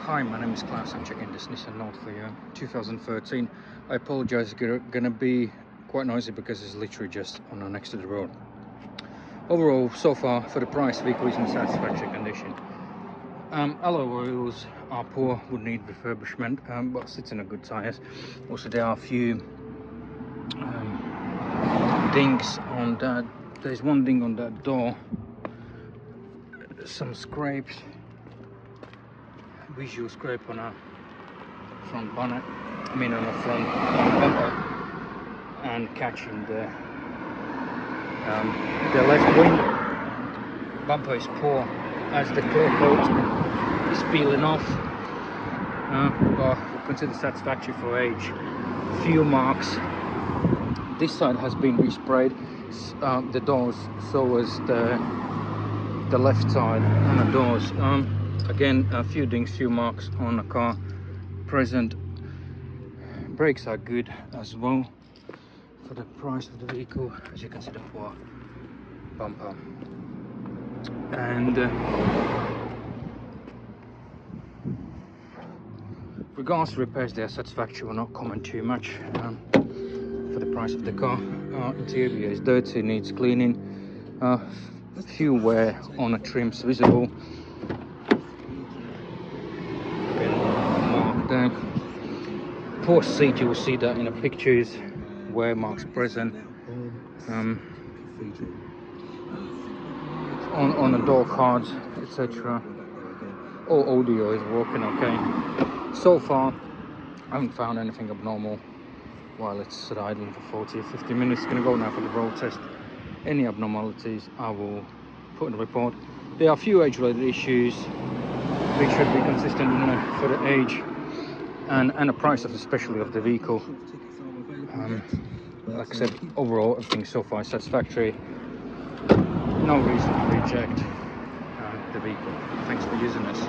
Hi, my name is Klaus. I'm checking this Nissan Note for you, 2013. I apologize, it's gonna be quite noisy because it's literally just on the next to the road. Overall, so far, for the price, the vehicle is in satisfactory condition. Alloy wheels are poor, would need refurbishment, but sits in a good tires. Also, there are a few dings on that. There's one ding on that door, some scrapes, visual scrape on a front bonnet, on a front bumper, and catching the left wing. Bumper is poor as the clear coat is peeling off, but we consider satisfactory for age. Few marks. This side has been resprayed, the doors, so as the left side on the doors. Again, a few dings, few marks on the car present. Brakes are good as well for the price of the vehicle. As you can see, the poor bumper. And regards to repairs, they are satisfactory. Will not comment too much for the price of the car. Interior is dirty, needs cleaning. A few wear on the trims visible. Mark there. Poor seat, you will see that in the pictures, wear marks present. On the door cards, etc. All audio is working okay. So far, I haven't found anything abnormal while it's idling for 40 or 50 minutes. It's going to go now for the road test. Any abnormalities I will put in the report. There are a few age-related issues which should be consistent for the age and the price of, especially of the vehicle. Like I said, overall everything so far is satisfactory. No reason to reject the vehicle. Thanks for using this.